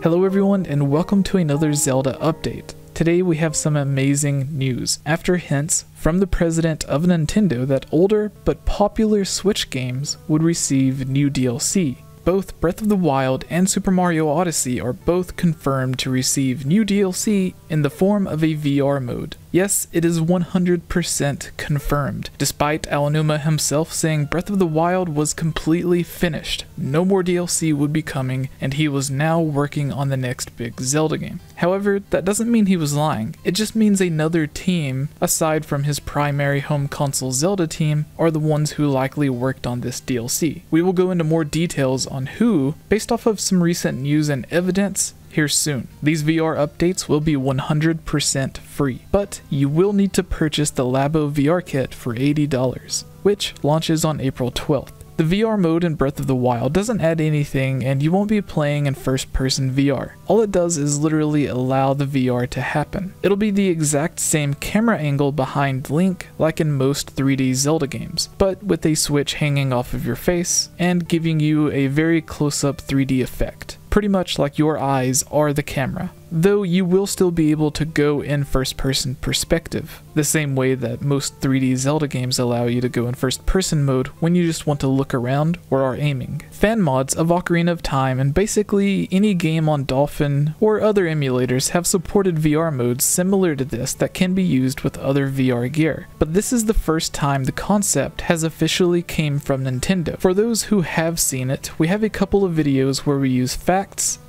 Hello everyone and welcome to another Zelda update. Today we have some amazing news after hints from the president of Nintendo that older but popular Switch games would receive new DLC. Both Breath of the Wild and Super Mario Odyssey are both confirmed to receive new DLC in the form of a VR mode. Yes, it is 100% confirmed, despite Aonuma himself saying Breath of the Wild was completely finished, no more DLC would be coming, and he was now working on the next big Zelda game. However, that doesn't mean he was lying, it just means another team, aside from his primary home console Zelda team, are the ones who likely worked on this DLC. We will go into more details on who, based off of some recent news and evidence, here soon. These VR updates will be 100% free, but you will need to purchase the Labo VR kit for $80, which launches on April 12th. The VR mode in Breath of the Wild doesn't add anything and you won't be playing in first-person VR. All it does is literally allow the VR to happen. It'll be the exact same camera angle behind Link like in most 3D Zelda games, but with a switch hanging off of your face and giving you a very close-up 3D effect. Pretty much like your eyes are the camera, though you will still be able to go in first-person perspective, the same way that most 3D Zelda games allow you to go in first-person mode when you just want to look around or are aiming. Fan mods of Ocarina of Time and basically any game on Dolphin or other emulators have supported VR modes similar to this that can be used with other VR gear, but this is the first time the concept has officially came from Nintendo. For those who have seen it, we have a couple of videos where we use facts,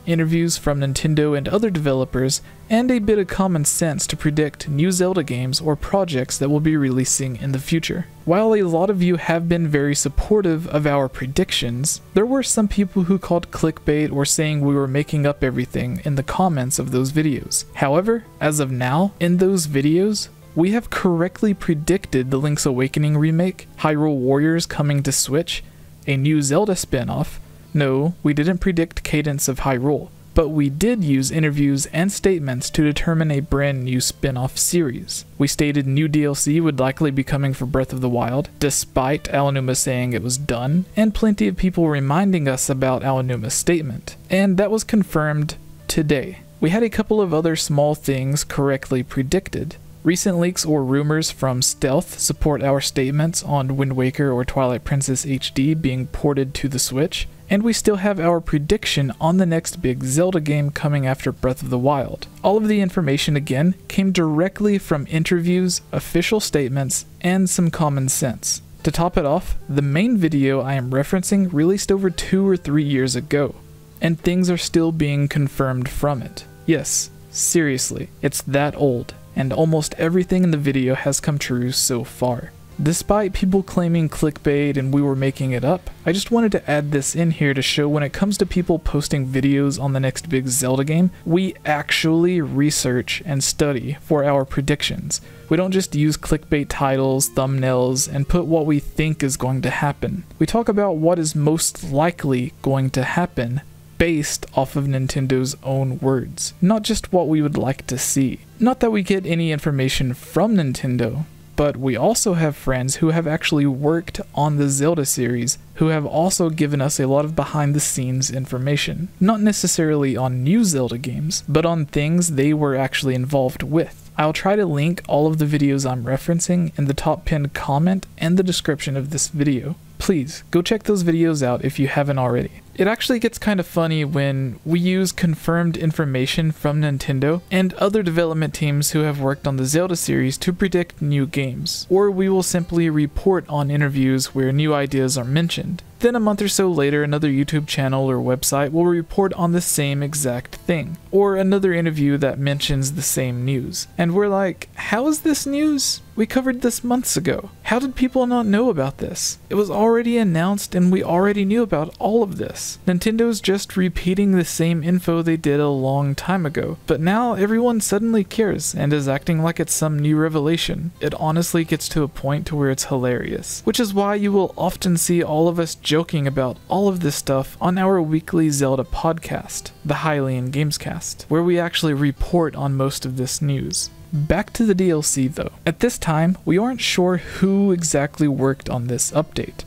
interviews from Nintendo and other developers, and a bit of common sense to predict new Zelda games or projects that will be releasing in the future. While a lot of you have been very supportive of our predictions, there were some people who called clickbait or saying we were making up everything in the comments of those videos. However, as of now, in those videos, we have correctly predicted the Link's Awakening remake, Hyrule Warriors coming to Switch, a new Zelda spin-off. No, we didn't predict Cadence of Hyrule, but we did use interviews and statements to determine a brand new spin-off series. We stated new DLC would likely be coming for Breath of the Wild, despite Aonuma saying it was done, and plenty of people reminding us about Aonuma's statement. And that was confirmed today. We had a couple of other small things correctly predicted. Recent leaks or rumors from Stealth support our statements on Wind Waker or Twilight Princess HD being ported to the Switch, and we still have our prediction on the next big Zelda game coming after Breath of the Wild. All of the information again came directly from interviews, official statements, and some common sense. To top it off, the main video I am referencing released over 2 or 3 years ago, and things are still being confirmed from it. Yes, seriously, it's that old, and almost everything in the video has come true so far. Despite people claiming clickbait and we were making it up, I just wanted to add this in here to show when it comes to people posting videos on the next big Zelda game, we actually research and study for our predictions. We don't just use clickbait titles, thumbnails, and put what we think is going to happen. We talk about what is most likely going to happen based off of Nintendo's own words, not just what we would like to see. Not that we get any information from Nintendo, but we also have friends who have actually worked on the Zelda series who have also given us a lot of behind-the-scenes information. Not necessarily on new Zelda games, but on things they were actually involved with. I'll try to link all of the videos I'm referencing in the top pinned comment and the description of this video. Please, go check those videos out if you haven't already. It actually gets kind of funny when we use confirmed information from Nintendo and other development teams who have worked on the Zelda series to predict new games, or we will simply report on interviews where new ideas are mentioned. Then a month or so later, another YouTube channel or website will report on the same exact thing, or another interview that mentions the same news. And we're like, how is this news? We covered this months ago. How did people not know about this? It was already announced and we already knew about all of this. Nintendo's just repeating the same info they did a long time ago, but now everyone suddenly cares and is acting like it's some new revelation. It honestly gets to a point to where it's hilarious, which is why you will often see all of us joking about all of this stuff on our weekly Zelda podcast, the Hylian Gamescast, where we actually report on most of this news. Back to the DLC though. At this time, we aren't sure who exactly worked on this update.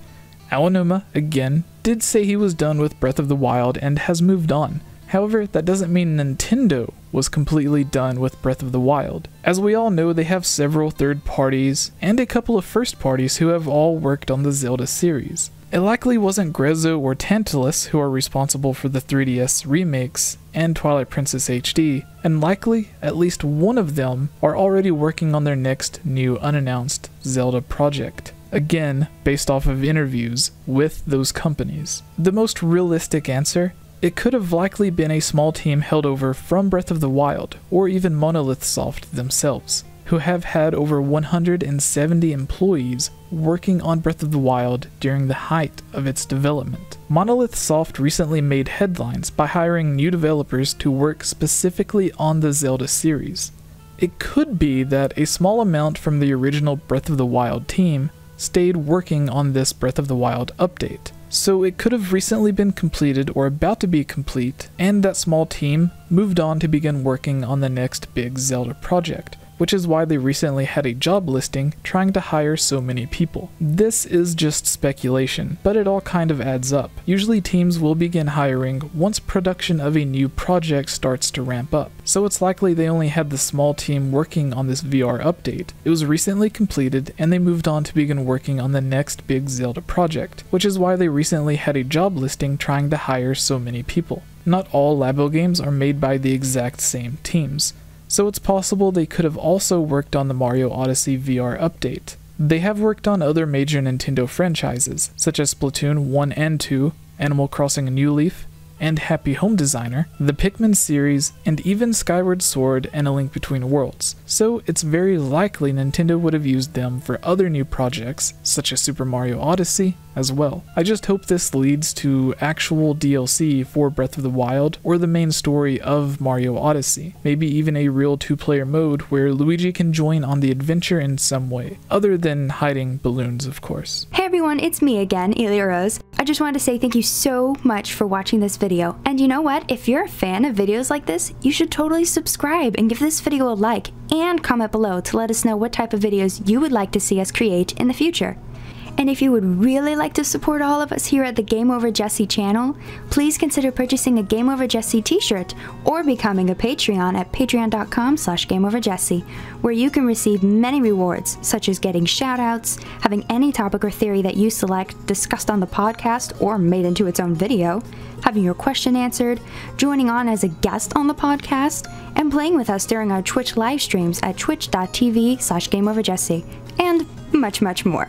Aonuma, again, did say he was done with Breath of the Wild and has moved on, However, that doesn't mean Nintendo was completely done with Breath of the Wild. As we all know, they have several third parties and a couple of first parties who have all worked on the Zelda series. It likely wasn't Grezzo or Tantalus who are responsible for the 3DS remakes and Twilight Princess HD, and likely at least one of them are already working on their next new unannounced Zelda project. Again, based off of interviews with those companies. The most realistic answer? It could have likely been a small team held over from Breath of the Wild, or even Monolith Soft themselves, who have had over 170 employees working on Breath of the Wild during the height of its development. Monolith Soft recently made headlines by hiring new developers to work specifically on the Zelda series. It could be that a small amount from the original Breath of the Wild team stayed working on this Breath of the Wild update. So it could have recently been completed or about to be complete, and that small team moved on to begin working on the next big Zelda project, which is why they recently had a job listing trying to hire so many people. This is just speculation, but it all kind of adds up. Usually teams will begin hiring once production of a new project starts to ramp up, so it's likely they only had the small team working on this VR update. It was recently completed and they moved on to begin working on the next big Zelda project, which is why they recently had a job listing trying to hire so many people. Not all Labo games are made by the exact same teams, so it's possible they could have also worked on the Mario Odyssey VR update. They have worked on other major Nintendo franchises, such as Splatoon 1 and 2, Animal Crossing New Leaf, and Happy Home Designer, the Pikmin series, and even Skyward Sword and A Link Between Worlds, so it's very likely Nintendo would have used them for other new projects, such as Super Mario Odyssey, as well. I just hope this leads to actual DLC for Breath of the Wild or the main story of Mario Odyssey, maybe even a real two-player mode where Luigi can join on the adventure in some way, other than hiding balloons, of course. Hey everyone, it's me again, Elia Rose. I just wanted to say thank you so much for watching this video, and you know what? If you're a fan of videos like this, you should totally subscribe and give this video a like, and comment below to let us know what type of videos you would like to see us create in the future. And if you would really like to support all of us here at the GameOverJesse channel, please consider purchasing a GameOverJesse t-shirt or becoming a Patreon at patreon.com/GameOverJesse, where you can receive many rewards, such as getting shoutouts, having any topic or theory that you select discussed on the podcast or made into its own video, having your question answered, joining on as a guest on the podcast, and playing with us during our Twitch live streams at twitch.tv/GameOverJesse, and much, much more.